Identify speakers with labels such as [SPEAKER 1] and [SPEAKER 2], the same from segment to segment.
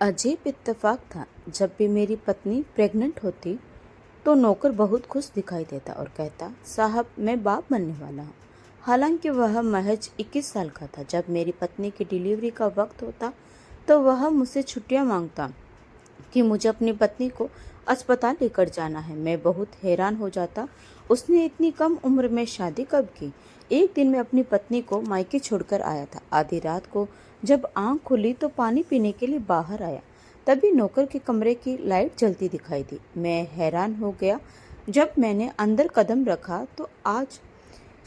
[SPEAKER 1] अजीब इत्तेफाक था। जब भी मेरी पत्नी प्रेग्नेंट होती तो नौकर बहुत खुश दिखाई देता और कहता, साहब मैं बाप बनने वाला हूँ। हालांकि वह महज 21 साल का था। जब मेरी पत्नी की डिलीवरी का वक्त होता तो वह मुझसे छुट्टियां मांगता कि मुझे अपनी पत्नी को अस्पताल लेकर जाना है। मैं बहुत हैरान हो जाता, उसने इतनी कम उम्र में शादी कब की। एक दिन मैं अपनी पत्नी को मायके छोड़कर आया था। आधी रात को जब आंख खुली तो पानी पीने के लिए बाहर आया। तभी नौकर के कमरे की लाइट जलती दिखाई दी। मैं हैरान हो गया। जब मैंने अंदर कदम रखा तो आज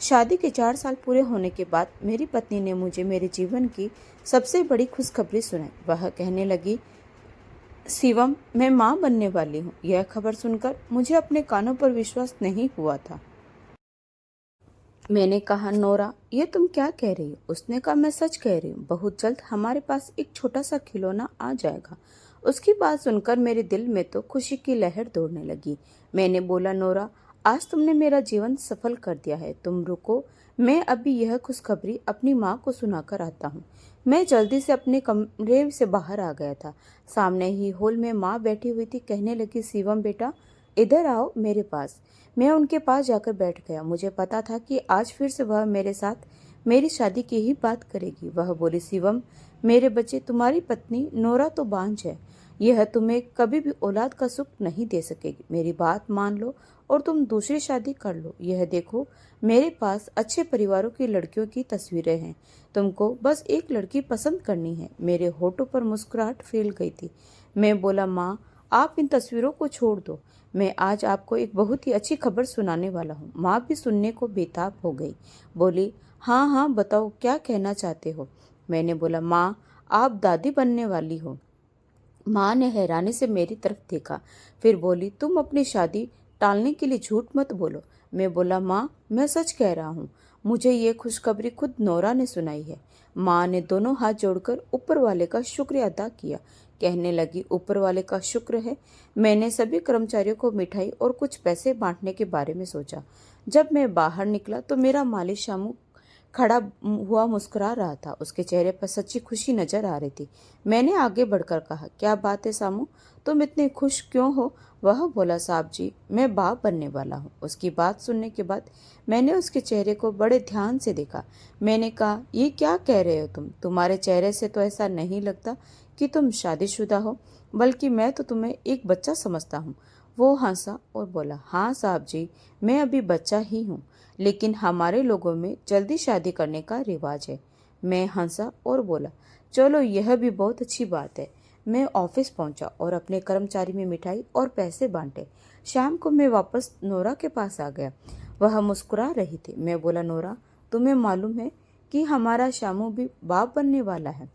[SPEAKER 1] शादी के 4 साल पूरे होने के बाद मेरी पत्नी ने मुझे मेरे जीवन की सबसे बड़ी खुशखबरी सुनाई। वह कहने लगी, शिवम मैं माँ बनने वाली हूँ। यह खबर सुनकर मुझे अपने कानों पर विश्वास नहीं हुआ था। मैंने कहा, नोरा ये तुम क्या कह रही हो? उसने कहा, मैं सच कह रही हूँ। बहुत जल्द हमारे पास एक छोटा सा खिलौना आ जाएगा। उसकी बात सुनकर मेरे दिल में तो खुशी की लहर दौड़ने लगी। मैंने बोला, नोरा आज तुमने मेरा जीवन सफल कर दिया है। तुम रुको, मैं अभी यह खुशखबरी अपनी माँ को सुनाकर आता हूँ। मैं जल्दी से अपने कमरे से बाहर आ गया था। सामने ही हॉल में माँ बैठी हुई थी। कहने लगी, शिवम बेटा इधर आओ मेरे पास। मैं उनके पास जाकर बैठ गया। मुझे पता था कि आज फिर से वह मेरे साथ मेरी शादी की ही बात करेगी। वह बोली, शिवम मेरे बच्चे, तुम्हारी पत्नी नोरा तो बांझ है। यह तुम्हें कभी भी औलाद का सुख नहीं दे सकेगी। मेरी बात मान लो और तुम दूसरी शादी कर लो। यह देखो, मेरे पास अच्छे परिवारों की लड़कियों की तस्वीरें हैं। तुमको बस एक लड़की पसंद करनी है। मेरे होठों पर मुस्कुराहट फैल गई थी। मैं बोला, माँ आप इन तस्वीरों को छोड़ दो। मैं आज आपको एक बहुत ही अच्छी खबर सुनाने वाला हूँ। माँ भी सुनने को बेताब हो गई। बोली, हाँ हाँ बताओ, क्या कहना चाहते हो? मैंने बोला, माँ आप दादी बनने वाली हो। माँ ने हैरानी से मेरी तरफ देखा, फिर बोली, तुम अपनी शादी टालने के लिए झूठ मत बोलो। मैं बोला, माँ मैं सच कह रहा हूँ। मुझे ये खुशखबरी खुद नोरा ने सुनाई है। माँ ने दोनों हाथ जोड़कर ऊपर वाले का शुक्रिया अदा किया। कहने लगी, ऊपर वाले का शुक्र है। मैंने सभी कर्मचारियों को मिठाई और कुछ पैसे बांटने के बारे में सोचा। जब मैं बाहर निकला तो मेरा माली शामू खड़ा हुआ मुस्कुरा रहा था। उसके चेहरे पर सच्ची खुशी नजर आ रही थी। मैंने आगे बढ़कर कहा, क्या बात है सामू, तुम इतने खुश क्यों हो? वह बोला, साहब जी मैं बाप बनने वाला हूँ। उसकी बात सुनने के बाद मैंने उसके चेहरे को बड़े ध्यान से देखा। मैंने कहा, ये क्या कह रहे हो तुम? तुम्हारे चेहरे से तो ऐसा नहीं लगता कि तुम शादीशुदा हो, बल्कि मैं तो तुम्हें एक बच्चा समझता हूँ। वो हंसा और बोला, हाँ साहब जी मैं अभी बच्चा ही हूँ, लेकिन हमारे लोगों में जल्दी शादी करने का रिवाज है। मैं हंसा और बोला, चलो यह भी बहुत अच्छी बात है। मैं ऑफिस पहुंचा और अपने कर्मचारी में मिठाई और पैसे बांटे। शाम को मैं वापस नोरा के पास आ गया। वह मुस्कुरा रही थी। मैं बोला, नोरा तुम्हें मालूम है कि हमारा शामू भी बाप बनने वाला है?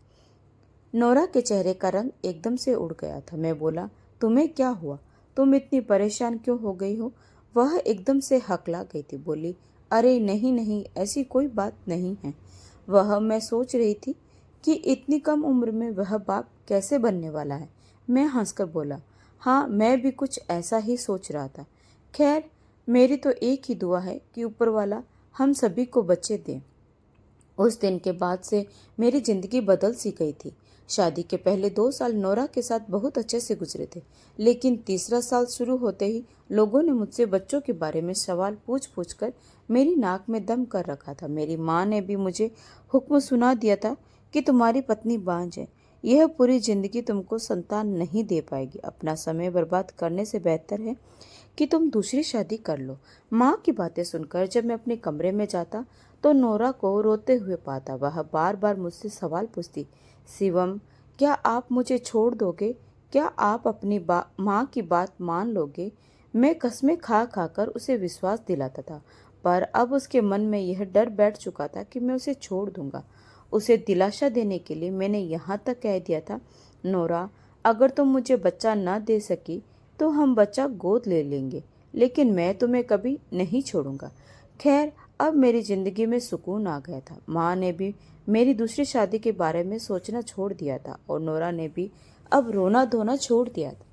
[SPEAKER 1] नोरा के चेहरे का रंग एकदम से उड़ गया था। मैं बोला, तुम्हें क्या हुआ? तुम इतनी परेशान क्यों हो गई हो? वह एकदम से हकला गई थी। बोली, अरे नहीं नहीं, ऐसी कोई बात नहीं है। मैं सोच रही थी कि इतनी कम उम्र में वह बाप कैसे बनने वाला है। मैं हंसकर बोला, हाँ मैं भी कुछ ऐसा ही सोच रहा था। खैर मेरी तो एक ही दुआ है कि ऊपर वाला हम सभी को बच्चे दे। उस दिन के बाद से मेरी जिंदगी बदल सी गई थी। शादी के पहले 2 साल नोरा के साथ बहुत अच्छे से गुजरे थे, लेकिन तीसरा साल शुरू होते ही लोगों ने मुझसे बच्चों के बारे में सवाल पूछ पूछ कर मेरी नाक में दम कर रखा था। मेरी माँ ने भी मुझे हुक्म सुना दिया था कि तुम्हारी पत्नी बांझ है, यह पूरी जिंदगी तुमको संतान नहीं दे पाएगी। अपना समय बर्बाद करने से बेहतर है कि तुम दूसरी शादी कर लो। माँ की बातें सुनकर जब मैं अपने कमरे में जाता तो नोरा को रोते हुए पाता। वह बार बार मुझसे सवाल पूछती, शिवम क्या आप मुझे छोड़ दोगे? क्या आप अपनी माँ की बात मान लोगे? मैं कस्में खा खाकर उसे विश्वास दिलाता था, पर अब उसके मन में यह डर बैठ चुका था कि मैं उसे छोड़ दूंगा। उसे दिलासा देने के लिए मैंने यहाँ तक कह दिया था, नोरा अगर तुम मुझे बच्चा न दे सकी तो हम बच्चा गोद ले लेंगे, लेकिन मैं तुम्हें कभी नहीं छोड़ूंगा। खैर अब मेरी जिंदगी में सुकून आ गया था। माँ ने भी मेरी दूसरी शादी के बारे में सोचना छोड़ दिया था और नोरा ने भी अब रोना धोना छोड़ दिया था।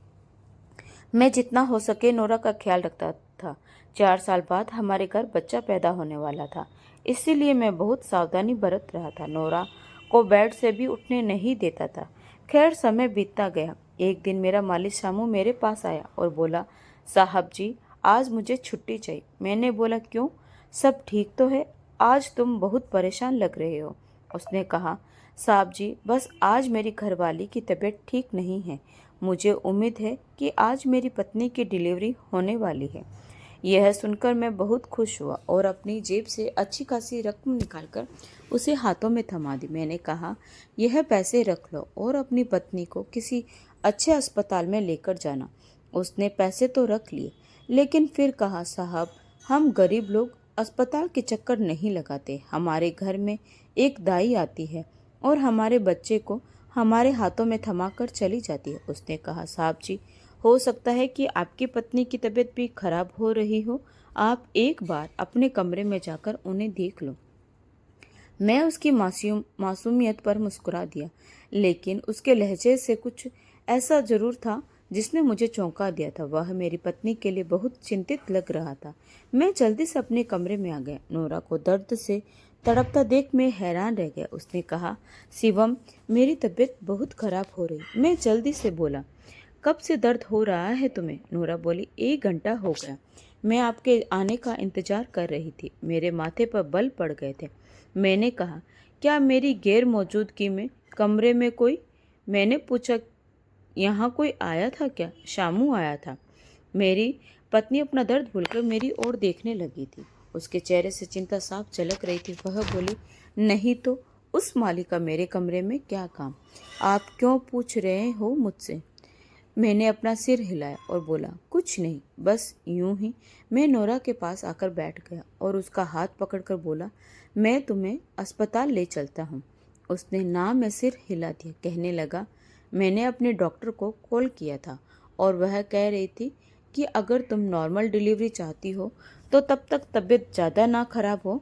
[SPEAKER 1] मैं जितना हो सके नोरा का ख्याल रखता था। 4 साल बाद हमारे घर बच्चा पैदा होने वाला था, इसीलिए मैं बहुत सावधानी बरत रहा था। नोरा को बेड से भी उठने नहीं देता था। खैर समय बीतता गया। एक दिन मेरा मालिक शामू मेरे पास आया और बोला, साहब जी आज मुझे छुट्टी चाहिए। मैंने बोला क्यों, सब ठीक तो है, आज तुम बहुत परेशान लग रहे हो। उसने कहा, साहब जी बस आज मेरी घरवाली की तबीयत ठीक नहीं है। मुझे उम्मीद है कि आज मेरी पत्नी की डिलीवरी होने वाली है। यह सुनकर मैं बहुत खुश हुआ और अपनी जेब से अच्छी खासी रकम निकालकर उसे हाथों में थमा दी। मैंने कहा, यह पैसे रख लो और अपनी पत्नी को किसी अच्छे अस्पताल में लेकर जाना। उसने पैसे तो रख लिए, लेकिन फिर कहा, साहब हम गरीब लोग अस्पताल के चक्कर नहीं लगाते। हमारे घर में एक दाई आती है और हमारे बच्चे को हमारे हाथों में थमाकर चली जाती है। उसने कहा, साहब जी हो सकता है कि आपकी पत्नी की तबीयत भी खराब हो रही हो। आप एक बार अपने कमरे में जाकर उन्हें देख लो। मैं उसकी मासूमियत पर मुस्कुरा दिया, लेकिन उसके लहजे से कुछ ऐसा जरूर था जिसने मुझे चौंका दिया था। वह मेरी पत्नी के लिए बहुत चिंतित लग रहा था। मैं जल्दी से अपने कमरे में आ गया। नोरा को दर्द से तड़पता देख मैं हैरान रह गया। उसने कहा, शिवम मेरी तबीयत बहुत खराब हो रही। मैं जल्दी से बोला, कब से दर्द हो रहा है तुम्हें? नोरा बोली, 1 घंटा हो गया। मैं आपके आने का इंतजार कर रही थी। मेरे माथे पर बल पड़ गए थे। मैंने कहा, क्या मेरी गैर मौजूदगी में कमरे में कोई? मैंने पूछा, यहाँ कोई आया था क्या? शामू आया था। मेरी पत्नी अपना दर्द भूलकर मेरी ओर देखने लगी थी। उसके चेहरे से चिंता साफ झलक रही थी। वह बोली, नहीं तो उस मालिक का मेरे कमरे में क्या काम? आप क्यों पूछ रहे हो मुझसे? मैंने अपना सिर हिलाया और बोला, कुछ नहीं, बस यूं ही। मैं नोरा के पास आकर बैठ गया और उसका हाथ पकड़कर बोला, मैं तुम्हें अस्पताल ले चलता हूँ। उसने ना में सिर हिला दिया। कहने लगा, मैंने अपने डॉक्टर को कॉल किया था और वह कह रही थी कि अगर तुम नॉर्मल डिलीवरी चाहती हो तो तब तक तबीयत ज़्यादा ना खराब हो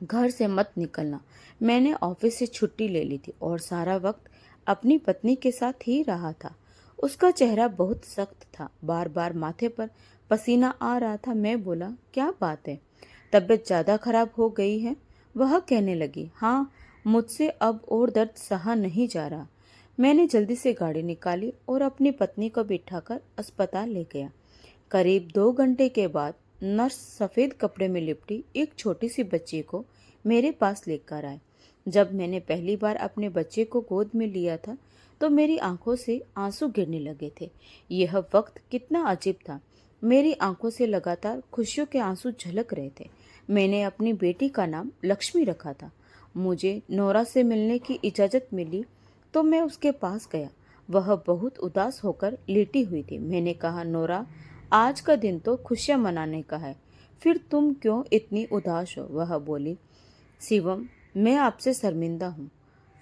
[SPEAKER 1] घर से मत निकलना। मैंने ऑफिस से छुट्टी ले ली थी और सारा वक्त अपनी पत्नी के साथ ही रहा था। उसका चेहरा बहुत सख्त था, बार बार माथे पर पसीना आ रहा था। मैं बोला, क्या बात है, तबीयत ज़्यादा खराब हो गई है? वह कहने लगी, हाँ मुझसे अब और दर्द सहा नहीं जा रहा। मैंने जल्दी से गाड़ी निकाली और अपनी पत्नी को बिठाकर अस्पताल ले गया। करीब 2 घंटे के बाद नर्स सफ़ेद कपड़े में लिपटी एक छोटी सी बच्ची को मेरे पास लेकर आए। जब मैंने पहली बार अपने बच्चे को गोद में लिया था तो मेरी आंखों से आंसू गिरने लगे थे। यह वक्त कितना अजीब था। मेरी आंखों से लगातार खुशियों के आंसू झलक रहे थे। मैंने अपनी बेटी का नाम लक्ष्मी रखा था। मुझे नोरा से मिलने की इजाज़त मिली तो मैं उसके पास गया। वह बहुत उदास होकर लेटी हुई थी। मैंने कहा, नोरा आज का दिन तो खुशियाँ मनाने का है, फिर तुम क्यों इतनी उदास हो? वह बोली, शिवम मैं आपसे शर्मिंदा हूँ।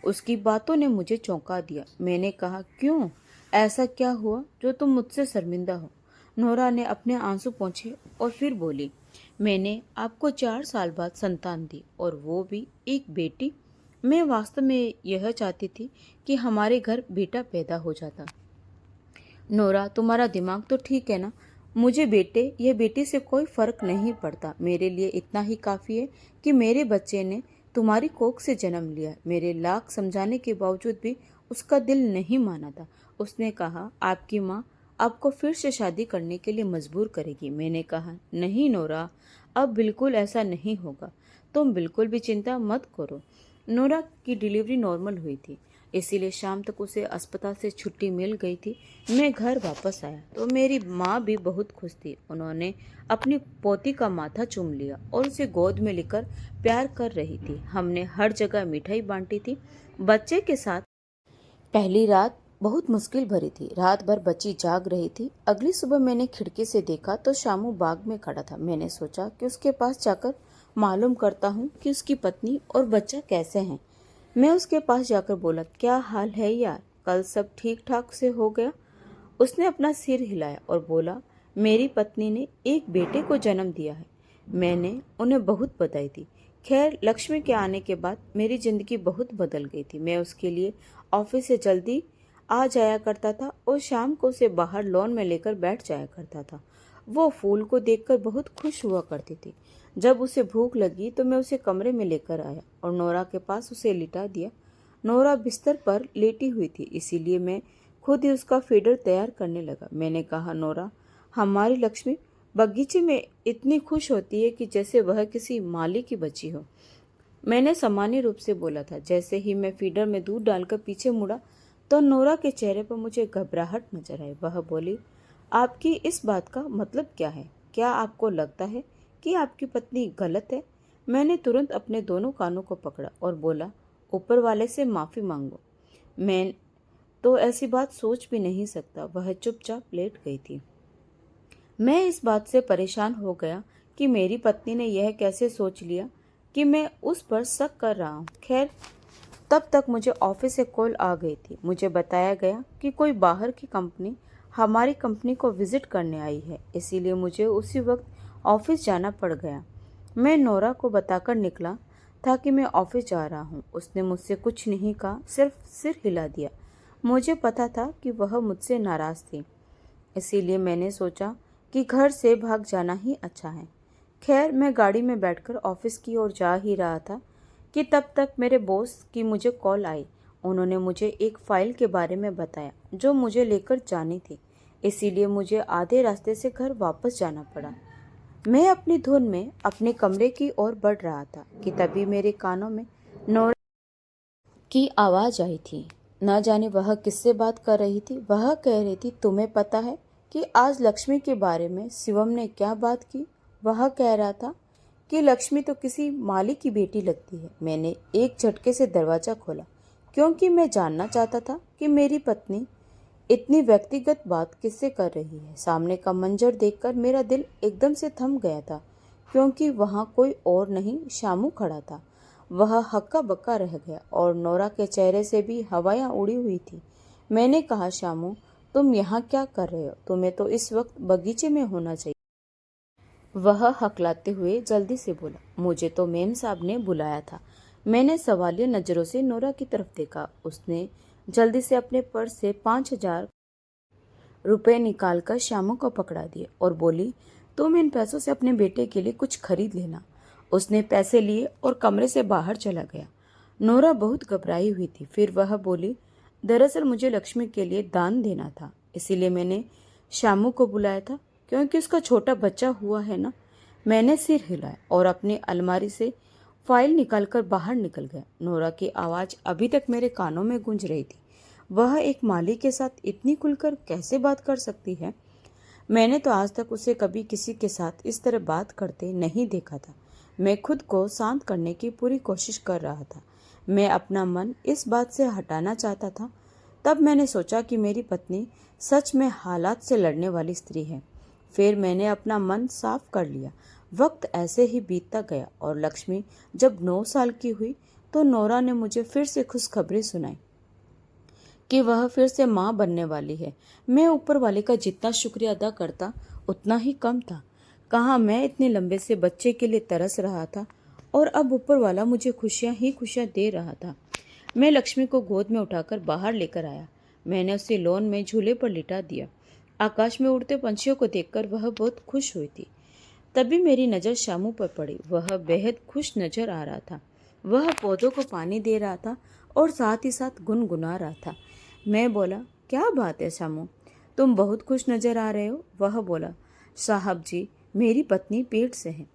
[SPEAKER 1] उसकी बातों ने मुझे चौंका दिया। मैंने कहा, क्यों, ऐसा क्या हुआ जो तुम मुझसे शर्मिंदा हो? नोरा ने अपने आंसू पोंछे और फिर बोली, मैंने आपको 4 साल बाद संतान दी और वो भी एक बेटी। मैं वास्तव में यह चाहती थी कि हमारे घर बेटा पैदा हो जाता। नोरा तुम्हारा दिमाग तो ठीक है ना? मुझे बेटे या बेटी से कोई फर्क नहीं पड़ता। मेरे लिए इतना ही काफ़ी है कि मेरे बच्चे ने तुम्हारी कोख से जन्म लिया। मेरे लाख समझाने के बावजूद भी उसका दिल नहीं माना था। उसने कहा, आपकी माँ आपको फिर से शादी करने के लिए मजबूर करेगी। मैंने कहा, नहीं नोरा, अब बिल्कुल ऐसा नहीं होगा। तुम बिल्कुल भी चिंता मत करो। नोरा की डिलीवरी नॉर्मल हुई थी, इसीलिए शाम तक उसे अस्पताल से छुट्टी मिल गई थी। मैं घर वापस आया तो मेरी माँ भी बहुत खुश थी। उन्होंने अपनी पोती का माथा चूम लिया और उसे गोद में लेकर प्यार कर रही थी। हमने हर जगह मिठाई बांटी थी बच्चे के साथ। पहली रात बहुत मुश्किल भरी थी। रात भर बच्ची जाग रही थी। अगली सुबह मैंने खिड़की से देखा तो शामू बाग में खड़ा था। मैंने सोचा कि उसके पास जाकर मालूम करता हूँ कि उसकी पत्नी और बच्चा कैसे हैं। मैं उसके पास जाकर बोला, क्या हाल है यार, कल सब ठीक ठाक से हो गया? उसने अपना सिर हिलाया और बोला, मेरी पत्नी ने एक बेटे को जन्म दिया है। मैंने उन्हें बहुत बधाई दी। खैर लक्ष्मी के आने के बाद मेरी जिंदगी बहुत बदल गई थी। मैं उसके लिए ऑफिस से जल्दी आ जाया करता था और शाम को उसे बाहर लॉन में लेकर बैठ जाया करता था। वो फूल को देखकर बहुत खुश हुआ करती थी। जब उसे भूख लगी तो मैं उसे कमरे में लेकर आया और नोरा के पास उसे लिटा दिया। नोरा बिस्तर पर लेटी हुई थी, इसीलिए मैं खुद ही उसका फीडर तैयार करने लगा। मैंने कहा, नोरा, हमारी लक्ष्मी बगीचे में इतनी खुश होती है कि जैसे वह किसी माली की बच्ची हो। मैंने सामान्य रूप से बोला था। जैसे ही मैं फीडर में दूध डालकर पीछे मुड़ा तो नोरा के चेहरे पर मुझे घबराहट नजर आई। वह बोली, आपकी इस बात का मतलब क्या है? क्या आपको लगता है कि आपकी पत्नी गलत है? मैंने तुरंत अपने दोनों कानों को पकड़ा और बोला, ऊपर वाले से माफी मांगो। मैं तो ऐसी बात सोच भी नहीं सकता। वह चुपचाप लेट गई थी। मैं इस बात से परेशान हो गया कि मेरी पत्नी ने यह कैसे सोच लिया कि मैं उस पर शक कर रहा हूँ। खैर, तब तक मुझे ऑफिस से कॉल आ गई थी। मुझे बताया गया कि कोई बाहर की कंपनी हमारी कंपनी को विजिट करने आई है, इसीलिए मुझे उसी वक्त ऑफिस जाना पड़ गया। मैं नोरा को बताकर निकला था कि मैं ऑफिस जा रहा हूँ। उसने मुझसे कुछ नहीं कहा, सिर्फ सिर हिला दिया। मुझे पता था कि वह मुझसे नाराज थी, इसीलिए मैंने सोचा कि घर से भाग जाना ही अच्छा है। खैर, मैं गाड़ी में बैठकर ऑफिस की ओर जा ही रहा था कि तब तक मेरे बॉस की मुझे कॉल आई। उन्होंने मुझे एक फाइल के बारे में बताया जो मुझे लेकर जानी थी, इसीलिए मुझे आधे रास्ते से घर वापस जाना पड़ा। मैं अपनी धुन में अपने कमरे की ओर बढ़ रहा था कि तभी मेरे कानों में नोरा की आवाज़ आई थी। न जाने वह किससे बात कर रही थी। वह कह रही थी, तुम्हें पता है कि आज लक्ष्मी के बारे में शिवम ने क्या बात की? वह कह रहा था कि लक्ष्मी तो किसी माली की बेटी लगती है। मैंने एक झटके से दरवाज़ा खोला क्योंकि मैं जानना चाहता था कि मेरी पत्नी इतनी व्यक्तिगत बात किससे कर रही है। सामने का मंजर देखकर मेरा दिल एकदम से थम गया था क्योंकि वहाँ कोई और नहीं, शामू खड़ा था। वह हक्का बक्का रह गया और नोरा के चेहरे से भी हवाएं उड़ी हुई थी। मैंने कहा, शामू, तुम यहाँ क्या कर रहे हो? तुम्हें तो इस वक्त बगीचे में होना चाहिए। वह हकलाते हुए जल्दी से बोला, मुझे तो मेम साहब ने बुलाया था। मैंने सवालिया नजरों से नोरा की तरफ देखा। उसने जल्दी से अपने पर्स से 5,000 रुपए निकालकर शामू को पकड़ा दिए और बोली, तुम इन पैसों से अपने बेटे के लिए कुछ खरीद लेना। उसने पैसे लिए और कमरे से बाहर चला गया। नोरा बहुत घबराई हुई थी। फिर वह बोली, दरअसल मुझे लक्ष्मी के लिए दान देना था, इसीलिए मैंने शामू को बुलाया था क्योंकि उसका छोटा बच्चा हुआ है ना। मैंने सिर हिलाया और अपनी अलमारी से फाइल निकालकर बाहर निकल गया। नोरा की आवाज़ अभी तक मेरे कानों में गूंज रही थी। वह एक माली के साथ इतनी खुलकर कैसे बात कर सकती है? मैंने तो आज तक उसे कभी किसी के साथ इस तरह बात करते नहीं देखा था। मैं खुद को शांत करने की पूरी कोशिश कर रहा था। मैं अपना मन इस बात से हटाना चाहता था। तब मैंने सोचा कि मेरी पत्नी सच में हालात से लड़ने वाली स्त्री है। फिर मैंने अपना मन साफ कर लिया। वक्त ऐसे ही बीतता गया और लक्ष्मी जब 9 साल की हुई तो नोरा ने मुझे फिर से खुशखबरी सुनाई कि वह फिर से माँ बनने वाली है। मैं ऊपर वाले का जितना शुक्रिया अदा करता उतना ही कम था। कहाँ मैं इतने लंबे से बच्चे के लिए तरस रहा था और अब ऊपर वाला मुझे खुशियाँ ही खुशियाँ दे रहा था। मैं लक्ष्मी को गोद में उठाकर बाहर लेकर आया। मैंने उसे लॉन में झूले पर लिटा दिया। आकाश में उड़ते पंछियों को देखकर वह बहुत खुश हुई थी। तभी मेरी नज़र शामू पर पड़ी। वह बेहद खुश नजर आ रहा था। वह पौधों को पानी दे रहा था और साथ ही साथ गुनगुना रहा था। मैं बोला, क्या बात है शामू, तुम बहुत खुश नजर आ रहे हो। वह बोला, साहब जी, मेरी पत्नी पेट से है।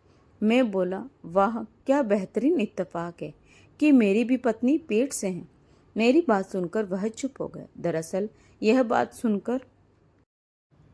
[SPEAKER 1] मैं बोला, वाह, क्या बेहतरीन इत्तेफाक है कि मेरी भी पत्नी पेट से है। मेरी बात सुनकर वह चुप हो गया। दरअसल यह बात सुनकर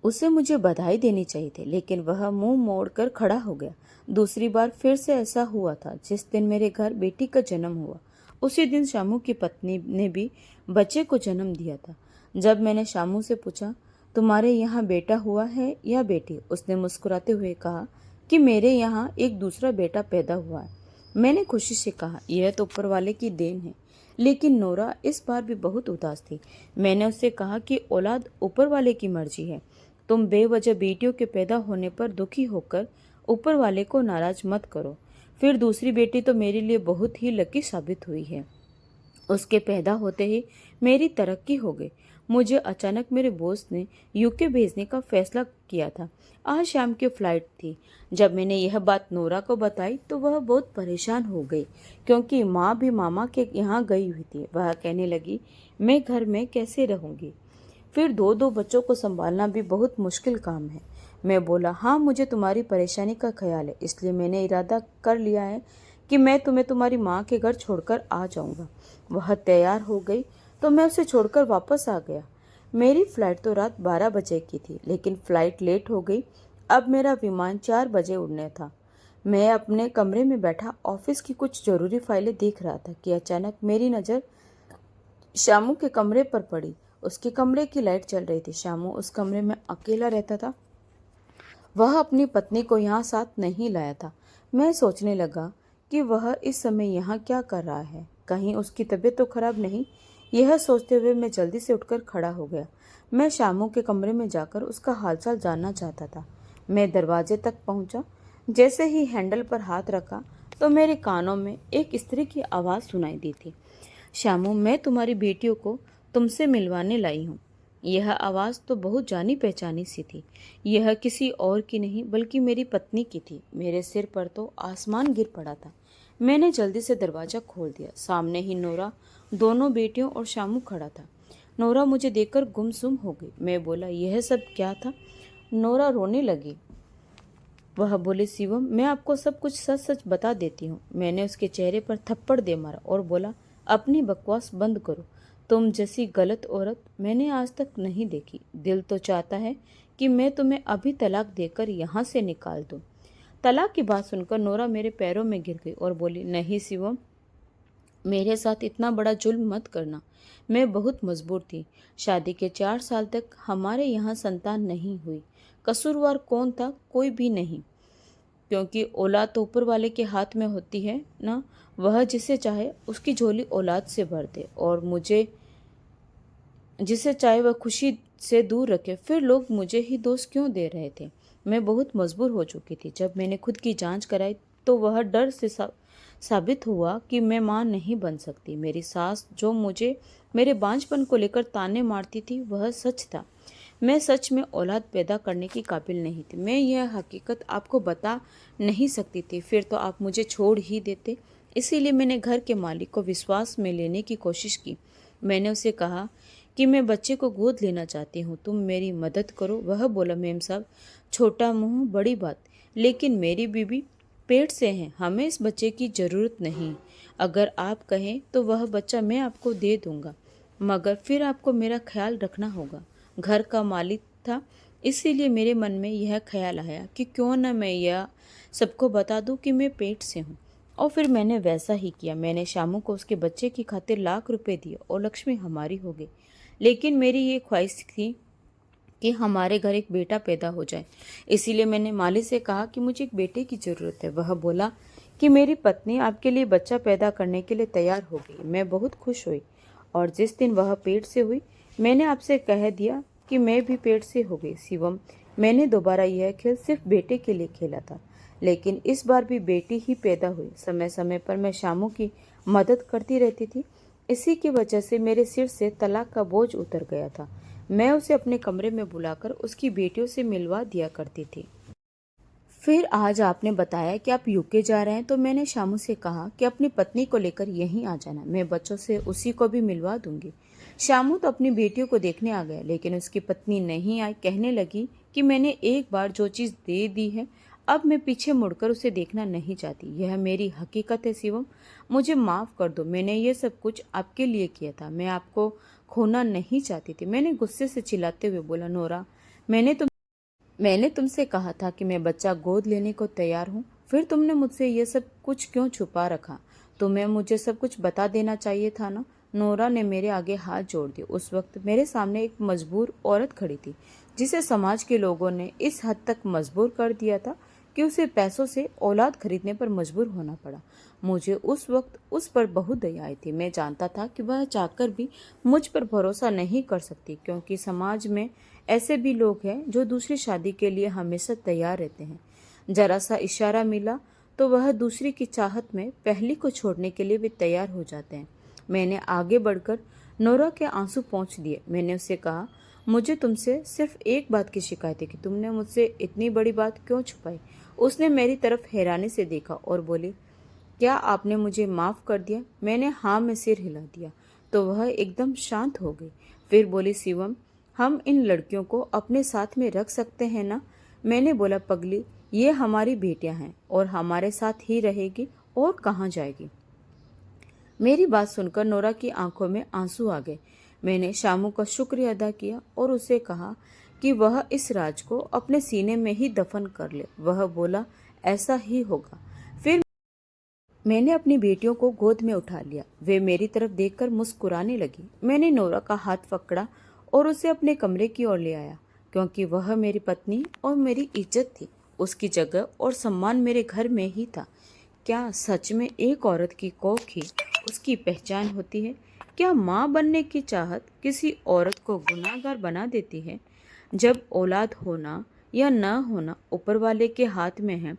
[SPEAKER 1] उसे मुझे बधाई देनी चाहिए थी, लेकिन वह मुंह मोड़कर खड़ा हो गया। दूसरी बार फिर से ऐसा हुआ था जिस दिन मेरे घर बेटी का जन्म हुआ। उसी दिन शामू की पत्नी ने भी बच्चे को जन्म दिया था। जब मैंने शामू से पूछा, तुम्हारे यहाँ बेटा हुआ है या बेटी? उसने मुस्कुराते हुए कहा कि मेरे यहाँ एक दूसरा बेटा पैदा हुआ है। मैंने खुशी से कहा, यह तो ऊपर वाले की देन है। लेकिन नोरा इस बार भी बहुत उदास थी। मैंने उससे कहा कि औलाद ऊपर वाले की मर्जी है। तुम बेवजह बेटियों के पैदा होने पर दुखी होकर ऊपर वाले को नाराज मत करो। फिर दूसरी बेटी तो मेरे लिए बहुत ही लकी साबित हुई है। उसके पैदा होते ही मेरी तरक्की हो गई। मुझे अचानक मेरे बॉस ने यूके भेजने का फैसला किया था। आज शाम की फ्लाइट थी। जब मैंने यह बात नोरा को बताई तो वह बहुत परेशान हो गई, क्योंकि माँ भी मामा के यहाँ गई हुई थी। वह कहने लगी, मैं घर में कैसे रहूँगी, फिर दो दो बच्चों को संभालना भी बहुत मुश्किल काम है। मैं बोला, हाँ मुझे तुम्हारी परेशानी का ख्याल है, इसलिए मैंने इरादा कर लिया है कि मैं तुम्हें तुम्हारी माँ के घर छोड़कर आ जाऊँगा। वह तैयार हो गई तो मैं उसे छोड़कर वापस आ गया। मेरी फ्लाइट तो रात 12 बजे की थी, लेकिन फ्लाइट लेट हो गई। अब मेरा विमान 4 बजे उड़ने था। मैं अपने कमरे में बैठा ऑफिस की कुछ जरूरी फाइलें देख रहा था कि अचानक मेरी नज़र शामू के कमरे पर पड़ी। उसके कमरे की लाइट चल रही थी। शामू उस कमरे में अकेला रहता था। वह अपनी पत्नी को यहाँ साथ नहीं लाया था। मैं सोचने लगा कि वह इस समय यहाँ क्या कर रहा है, कहीं उसकी तबीयत तो खराब नहीं। यह सोचते हुए मैं जल्दी से उठकर खड़ा हो गया। मैं शामू के कमरे में जाकर उसका हालचाल जानना चाहता था। मैं दरवाजे तक पहुंचा। जैसे ही हैंडल पर हाथ रखा तो मेरे कानों में एक स्त्री की आवाज़ सुनाई दी थी, शामू, मैं तुम्हारी बेटियों को तुमसे मिलवाने लाई हूँ। यह आवाज़ तो बहुत जानी पहचानी सी थी। यह किसी और की नहीं बल्कि मेरी पत्नी की थी। मेरे सिर पर तो आसमान गिर पड़ा था। मैंने जल्दी से दरवाज़ा खोल दिया। सामने ही नोरा, दोनों बेटियों और शामू खड़ा था। नोरा मुझे देखकर गुमसुम हो गई। मैं बोला, यह सब क्या था? नोरा रोने लगी। वह बोले, शिवम, मैं आपको सब कुछ सच सच बता देती हूँ। मैंने उसके चेहरे पर थप्पड़ दे मारा और बोला, अपनी बकवास बंद करो। तुम जैसी गलत औरत मैंने आज तक नहीं देखी। दिल तो चाहता है कि मैं तुम्हें अभी तलाक देकर यहाँ से निकाल दूँ। तलाक की बात सुनकर नोरा मेरे पैरों में गिर गई और बोली, नहीं शिवम, मेरे साथ इतना बड़ा जुल्म मत करना। मैं बहुत मजबूर थी। शादी के 4 साल तक हमारे यहाँ संतान नहीं हुई। कसूरवार कौन था? कोई भी नहीं, क्योंकि औलाद तो ऊपर वाले के हाथ में होती है ना। वह जिसे चाहे उसकी झोली औलाद से भर दे और मुझे जिसे चाहे वह खुशी से दूर रखे। फिर लोग मुझे ही दोष क्यों दे रहे थे? मैं बहुत मजबूर हो चुकी थी। जब मैंने खुद की जांच कराई तो वह डर से साबित हुआ कि मैं मां नहीं बन सकती। मेरी सास जो मुझे मेरे बांझपन को लेकर ताने मारती थी, वह सच था। मैं सच में औलाद पैदा करने की काबिल नहीं थी। मैं यह हकीकत आपको बता नहीं सकती थी, फिर तो आप मुझे छोड़ ही देते। इसीलिए मैंने घर के मालिक को विश्वास में लेने की कोशिश की। मैंने उसे कहा कि मैं बच्चे को गोद लेना चाहती हूँ, तुम मेरी मदद करो। वह बोला, मेम साहब, छोटा मुंह बड़ी बात, लेकिन मेरी बीबी पेट से है, हमें इस बच्चे की ज़रूरत नहीं। अगर आप कहें तो वह बच्चा मैं आपको दे दूंगा, मगर फिर आपको मेरा ख्याल रखना होगा। घर का मालिक था, इसीलिए मेरे मन में यह ख्याल आया कि क्यों न मैं यह सबको बता दूं कि मैं पेट से हूँ। और फिर मैंने वैसा ही किया। मैंने शामू को उसके बच्चे की खातिर लाख रुपए दिए और लक्ष्मी हमारी हो गई। लेकिन मेरी ये ख्वाहिश थी कि हमारे घर एक बेटा पैदा हो जाए। इसीलिए मैंने माली से कहा कि मुझे एक बेटे की ज़रूरत है। वह बोला कि मेरी पत्नी आपके लिए बच्चा पैदा करने के लिए तैयार हो गई। मैं बहुत खुश हुई और जिस दिन वह पेट से हुई, मैंने आपसे कह दिया कि मैं भी पेट से हो गई। शिवम, मैंने दोबारा यह खेल सिर्फ बेटे के लिए खेला था, लेकिन इस बार भी बेटी ही पैदा हुई। समय समय पर मैं शामू की मदद करती रहती थी। इसी की वजह से मेरे सिर से तलाक का बोझ उतर गया था। मैं उसे अपने कमरे में बुलाकर उसकी बेटियों से मिलवा दिया करती थी। फिर आज आपने बताया कि आप यूके जा रहे हैं, तो मैंने शामू से कहा कि अपनी पत्नी को लेकर यहीं आ जाना, मैं बच्चों से उसी को भी मिलवा दूंगी। शामू तो अपनी बेटियों को देखने आ गया, लेकिन उसकी पत्नी नहीं आई। कहने लगी कि मैंने एक बार जो चीज़ दे दी है, अब मैं पीछे मुड़कर उसे देखना नहीं चाहती। यह मेरी हकीकत है शिवम, मुझे माफ़ कर दो। मैंने ये सब कुछ आपके लिए किया था, मैं आपको खोना नहीं चाहती थी। मैंने गुस्से से चिल्लाते हुए बोला, नोरा, मैंने तुमसे कहा था कि मैं बच्चा गोद लेने को तैयार हूँ, फिर तुमने मुझसे ये सब कुछ क्यों छुपा रखा? तुम्हें मुझे सब कुछ बता देना चाहिए था ना। नोरा ने मेरे आगे हाथ जोड़ दिए। उस वक्त मेरे सामने एक मजबूर औरत खड़ी थी, जिसे समाज के लोगों ने इस हद तक मजबूर कर दिया था कि उसे पैसों से औलाद खरीदने पर मजबूर होना पड़ा। मुझे उस वक्त उस पर बहुत दया आई थी। मैं जानता था कि वह चाहकर भी मुझ पर भरोसा नहीं कर सकती, क्योंकि समाज में ऐसे भी लोग हैं जो दूसरी शादी के लिए हमेशा तैयार रहते हैं। जरा सा इशारा मिला तो वह दूसरी की चाहत में पहली को छोड़ने के लिए भी तैयार हो जाते हैं। मैंने आगे बढ़कर नोरा के आंसू पोंछ दिए। मैंने उससे कहा, मुझे तुमसे सिर्फ एक बात की शिकायत है कि तुमने मुझसे इतनी बड़ी बात क्यों छुपाई। उसने मेरी तरफ हैरानी से देखा और बोली, क्या आपने मुझे माफ़ कर दिया? मैंने हाँ में सिर हिला दिया तो वह एकदम शांत हो गई। फिर बोली, शिवम, हम इन लड़कियों को अपने साथ में रख सकते हैं ना? मैंने बोला, पगली, ये हमारी बेटियां हैं और हमारे साथ ही रहेगी और कहाँ जाएगी। मेरी बात सुनकर नोरा की आंखों में आंसू आ गए। मैंने शामू का शुक्रिया अदा किया और उसे कहा कि वह इस राज को अपने सीने में ही दफन कर ले। वह बोला, ऐसा ही होगा। फिर मैंने अपनी बेटियों को गोद में उठा लिया। वे मेरी तरफ देखकर मुस्कुराने लगी। मैंने नोरा का हाथ पकड़ा और उसे अपने कमरे की ओर ले आया, क्योंकि वह मेरी पत्नी और मेरी इज्जत थी। उसकी जगह और सम्मान मेरे घर में ही था। क्या सच में एक औरत की कोख ही उसकी पहचान होती है? क्या माँ बनने की चाहत किसी औरत को गुनाहगार बना देती है? जब औलाद होना या न होना ऊपर वाले के हाथ में है,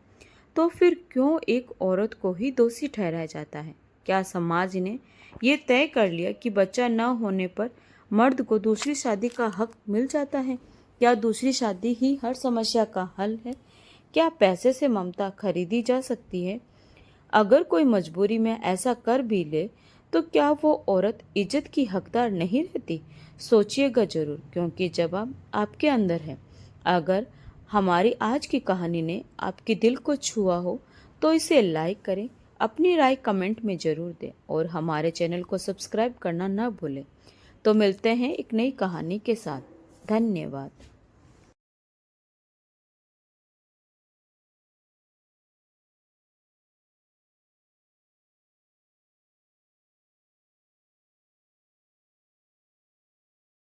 [SPEAKER 1] तो फिर क्यों एक औरत को ही दोषी ठहराया जाता है? क्या समाज ने ये तय कर लिया कि बच्चा न होने पर मर्द को दूसरी शादी का हक मिल जाता है? क्या दूसरी शादी ही हर समस्या का हल है? क्या पैसे से ममता खरीदी जा सकती है? अगर कोई मजबूरी में ऐसा कर भी ले तो क्या वो औरत इज्जत की हकदार नहीं रहती? सोचिएगा जरूर, क्योंकि जवाब आपके अंदर है। अगर हमारी आज की कहानी ने आपके दिल को छुआ हो तो इसे लाइक करें, अपनी राय कमेंट में ज़रूर दें और हमारे चैनल को सब्सक्राइब करना न भूलें। तो मिलते हैं एक नई कहानी के साथ। धन्यवाद।